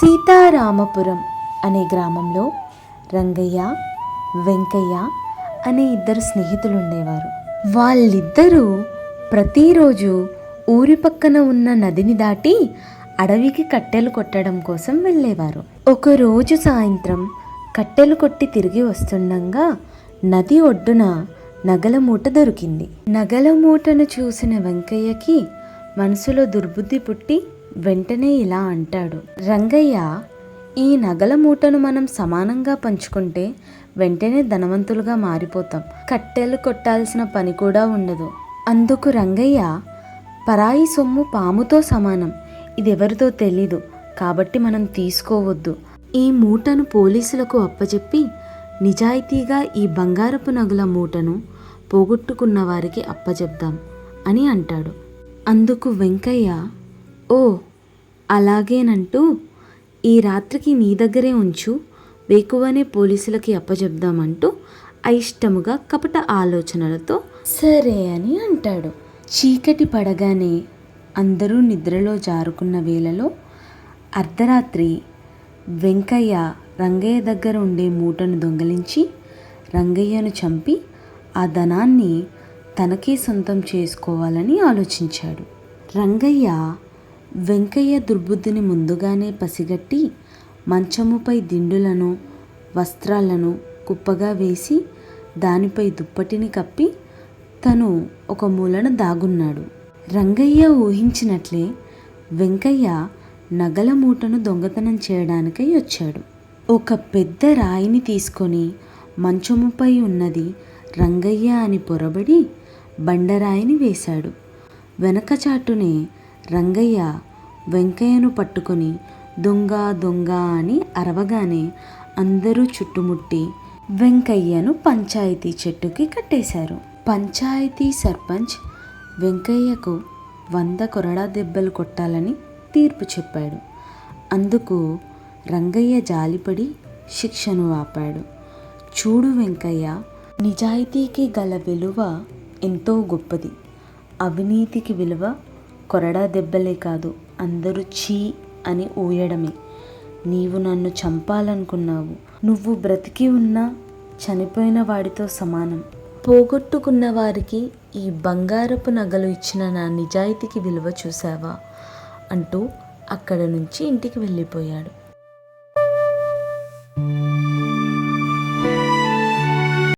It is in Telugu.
సీతారామపురం అనే గ్రామంలో రంగయ్య, వెంకయ్య అనే ఇద్దరు స్నేహితులు ఉండేవారు. వాళ్ళిద్దరూ ప్రతిరోజు ఊరి పక్కన ఉన్న నదిని దాటి అడవికి కట్టెలు కొట్టడం కోసం వెళ్ళేవారు. ఒకరోజు సాయంత్రం కట్టెలు కొట్టి తిరిగి వస్తుండగా నది ఒడ్డున నగల మూట దొరికింది. నగల మూటను చూసిన వెంకయ్యకి మనసులో దుర్బుద్ధి పుట్టి వెంటనే ఇలా అంటాడు, రంగయ్య, ఈ నగల మూటను మనం సమానంగా పంచుకుంటే వెంటనే ధనవంతులుగా మారిపోతాం. కట్టెలు కొట్టాల్సిన పని కూడా ఉండదు. అందుకు రంగయ్య, పరాయి సొమ్ము పాముతో సమానం, ఇది ఎవరితో తెలీదు, కాబట్టి మనం తీసుకోవద్దు. ఈ మూటను పోలీసులకు అప్పచెప్పి నిజాయితీగా ఈ బంగారపు నగల మూటను పోగొట్టుకున్న వారికి అప్పచెప్దాం అని అంటాడు. అందుకు వెంకయ్య, ఓ అలాగేనంటూ ఈ రాత్రికి నీ దగ్గరే ఉంచు, వేకువనే పోలీసులకి అప్పచెప్దామంటూ అయిష్టముగా కపట ఆలోచనలతో సరే అని అంటాడు. చీకటి పడగానే అందరూ నిద్రలో జారుకున్న వేళలో అర్ధరాత్రి వెంకయ్య రంగయ్య దగ్గర ఉండే మూటను దొంగిలించి రంగయ్యను చంపి ఆ ధనాన్ని తనకే సొంతం చేసుకోవాలని ఆలోచించాడు. రంగయ్య వెంకయ్య దుర్బుద్ధిని ముందుగానే పసిగట్టి మంచముపై దిండులను, వస్త్రాలను కుప్పగా వేసి దానిపై దుప్పటిని కప్పి తను ఒక మూలన దాగున్నాడు. రంగయ్య ఊహించినట్లే వెంకయ్య నగల మూటను దొంగతనం చేయడానికై వచ్చాడు. ఒక పెద్ద రాయిని తీసుకొని మంచముపై ఉన్నది రంగయ్య అని పొరబడి బండరాయిని వేశాడు. వెనకచాటునే రంగయ్య వెంకయ్యను పట్టుకొని దొంగ దొంగ అని అరవగానే అందరూ చుట్టుముట్టి వెంకయ్యను పంచాయతీ చెట్టుకి కట్టేశారు. పంచాయతీ సర్పంచ్ వెంకయ్యకు 100 కొరడా దెబ్బలు కొట్టాలని తీర్పు చెప్పాడు. అందుకు రంగయ్య జాలిపడి శిక్షను ఆపాడు. చూడు వెంకయ్య, నిజాయితీకి గల విలువ ఎంతో గొప్పది. అవినీతికి విలువ కొరడా దెబ్బలే కాదు, అందరూ ఛీ అని ఊయడమే. నీవు నన్ను చంపాలనుకున్నావు. నువ్వు బ్రతికి ఉన్నా చనిపోయిన వాడితో సమానం. పోగొట్టుకున్న వారికి ఈ బంగారపు నగలు ఇచ్చిన నా నిజాయితీకి విలువ చూసావా అంటూ అక్కడ నుంచి ఇంటికి వెళ్ళిపోయాడు.